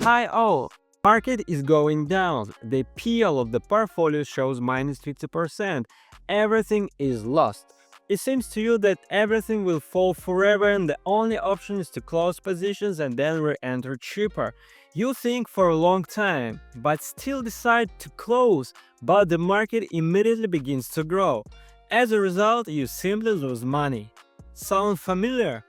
Hi all! Market is going down. The PL of the portfolio shows minus 50%. Everything is lost. It seems to you that everything will fall forever and the only option is to close positions and then re-enter cheaper. You think for a long time, but still decide to close, but the market immediately begins to grow. As a result, you simply lose money. Sound familiar?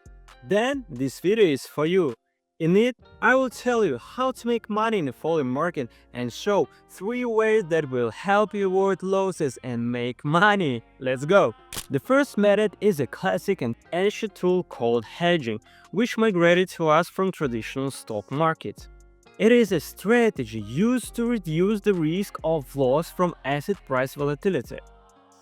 Then this video is for you. In it, I will tell you how to make money in the falling market and show 3 ways that will help you avoid losses and make money. Let's go! The first method is a classic and ancient tool called hedging, which migrated to us from traditional stock markets. It is a strategy used to reduce the risk of loss from asset price volatility.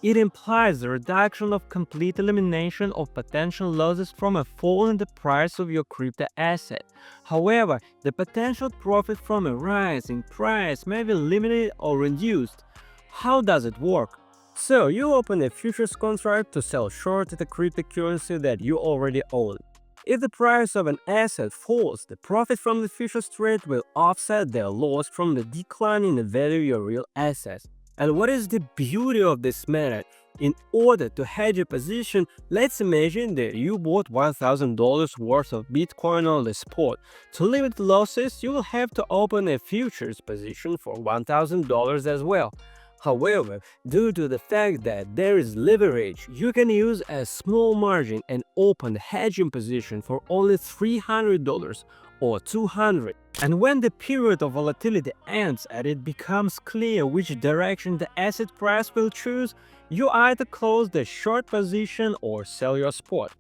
It implies the reduction of complete elimination of potential losses from a fall in the price of your crypto asset. However, the potential profit from a rise in price may be limited or reduced. How does it work? So, you open a futures contract to sell short the cryptocurrency that you already own. If the price of an asset falls, the profit from the futures trade will offset the loss from the decline in the value of your real assets. And what is the beauty of this method? In order to hedge a position, let's imagine that you bought $1,000 worth of Bitcoin on the spot. To limit losses, you will have to open a futures position for $1,000 as well. However, due to the fact that there is leverage, you can use a small margin and open a hedging position for only $300 or $200. And when the period of volatility ends and it becomes clear which direction the asset price will choose, you either close the short position or sell your spot.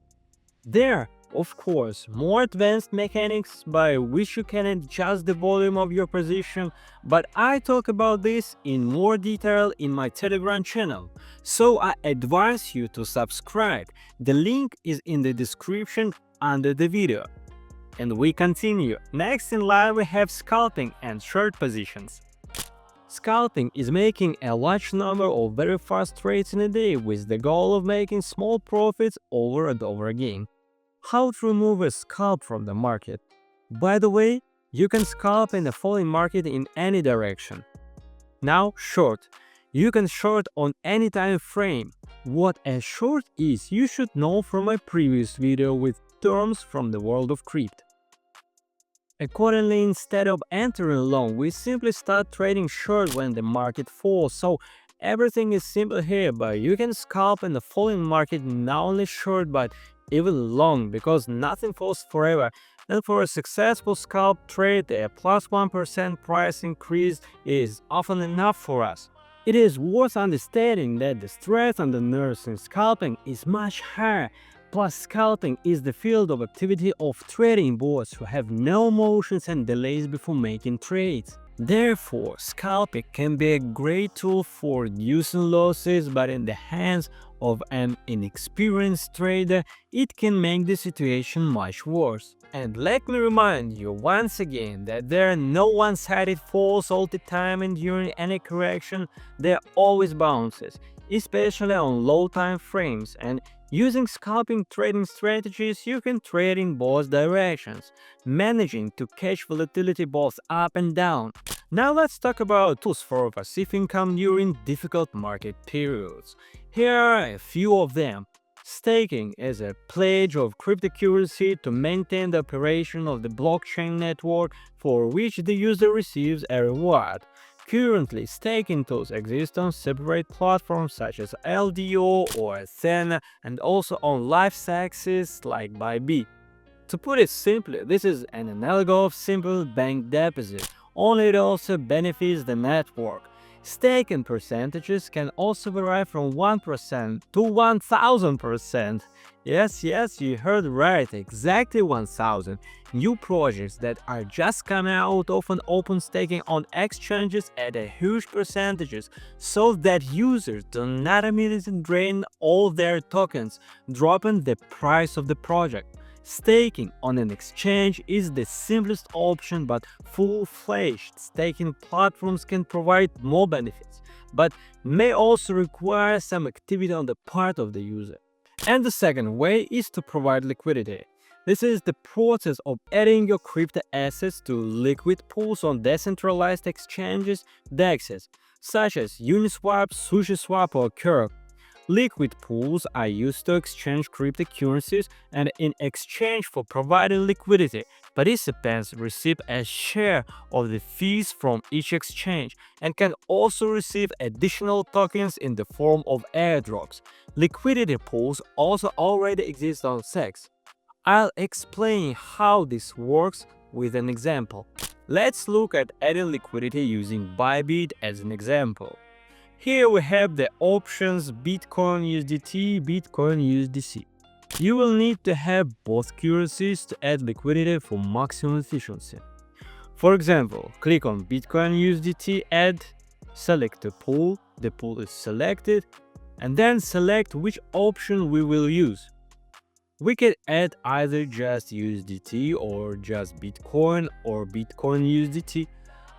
There are, of course, more advanced mechanics by which you can adjust the volume of your position, but I talk about this in more detail in my Telegram channel, so I advise you to subscribe. The link is in the description under the video. And we continue. Next in line we have scalping and short positions. Scalping is making a large number of very fast trades in a day with the goal of making small profits over and over again. How to remove a scalp from the market? By the way, you can scalp in the falling market in any direction. Now, short. You can short on any time frame. What a short is, you should know from my previous video with terms from the world of crypto. Accordingly, instead of entering long, we simply start trading short when the market falls. So everything is simple here, but you can scalp in the falling market not only short but even long, because nothing falls forever. And for a successful scalp trade, a plus 1% price increase is often enough for us. It is worth understanding that the stress on the nerves in scalping is much higher. Plus, scalping is the field of activity of trading bots who have no emotions and delays before making trades. Therefore, scalping can be a great tool for reducing losses, but in the hands of an inexperienced trader, it can make the situation much worse. And let me remind you once again that there are no one-sided falls all the time, and during any correction, there are always bounces, especially on low time frames. And using scalping trading strategies, you can trade in both directions, managing to catch volatility both up and down. Now let's talk about tools for passive income during difficult market periods. Here are a few of them. Staking is a pledge of cryptocurrency to maintain the operation of the blockchain network, for which the user receives a reward. Currently, staking tools exist on separate platforms such as LDO or Athena, and also on LifeSaxes like Bybit. To put it simply, this is an analog of simple bank deposit, only it also benefits the network. Staking percentages can also vary from 1% to 1000%. Yes, you heard right, exactly 1000. New projects that are just coming out often open staking on exchanges at a huge percentages, so that users do not immediately drain all their tokens, dropping the price of the project. Staking on an exchange is the simplest option, but full-fledged staking platforms can provide more benefits, but may also require some activity on the part of the user. And the second way is to provide liquidity. This is the process of adding your crypto assets to liquid pools on decentralized exchanges, DEXs, such as Uniswap, SushiSwap, or Curve. Liquid pools are used to exchange cryptocurrencies, and in exchange for providing liquidity, participants receive a share of the fees from each exchange and can also receive additional tokens in the form of airdrops. Liquidity pools also already exist on CEX. I'll explain how this works with an example. Let's look at adding liquidity using Bybit as an example. Here we have the options Bitcoin USDT, Bitcoin USDC. You will need to have both currencies to add liquidity for maximum efficiency. For example, click on Bitcoin USDT, add, select the pool is selected, and then select which option we will use. We can add either just USDT or just Bitcoin or Bitcoin USDT.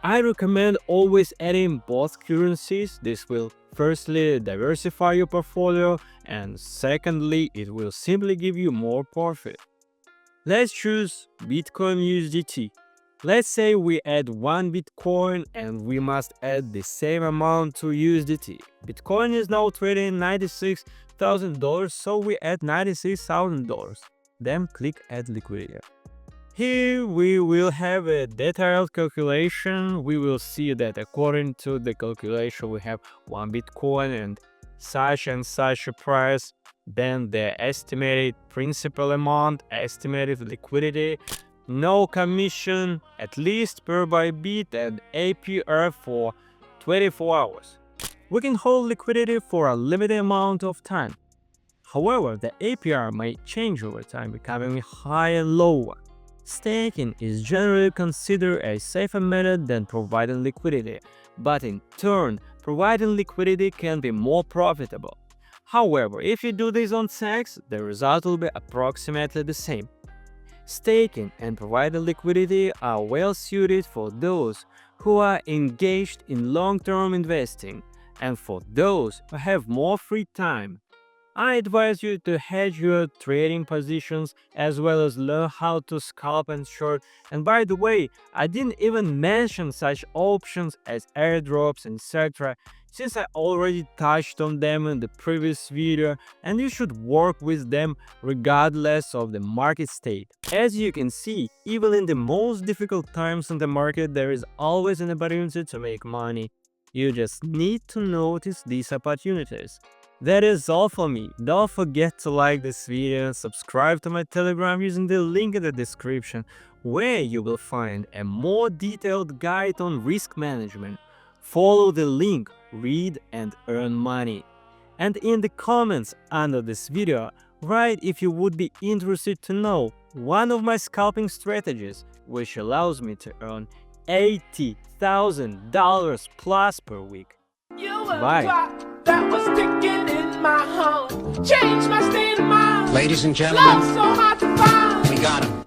I recommend always adding both currencies. This will firstly diversify your portfolio, and secondly, it will simply give you more profit. Let's choose Bitcoin USDT. Let's say we add 1 Bitcoin and we must add the same amount to USDT. Bitcoin is now trading $96,000, so we add $96,000. Then click Add Liquidity. Here we will have a detailed calculation. We will see that according to the calculation we have 1 Bitcoin and such a price. Then the estimated principal amount, estimated liquidity, no commission, at least per Bybit, and APR for 24 hours. We can hold liquidity for a limited amount of time. However, the APR may change over time, becoming higher and lower. Staking is generally considered a safer method than providing liquidity, but in turn, providing liquidity can be more profitable. However, if you do this on CEX, the result will be approximately the same. Staking and providing liquidity are well suited for those who are engaged in long-term investing and for those who have more free time. I advise you to hedge your trading positions as well as learn how to scalp and short. And by the way, I didn't even mention such options as airdrops, etc., since I already touched on them in the previous video, and you should work with them regardless of the market state. As you can see, even in the most difficult times in the market, there is always an opportunity to make money. You just need to notice these opportunities. That is all for me. Don't forget to like this video and subscribe to my Telegram using the link in the description, where you will find a more detailed guide on risk management. Follow the link, read and earn money. And in the comments under this video, write if you would be interested to know one of my scalping strategies, which allows me to earn $80,000 plus per week. Bye. That was ticking in my home. Changed my state of mind. Ladies and gentlemen, Love so hard to find. we got him.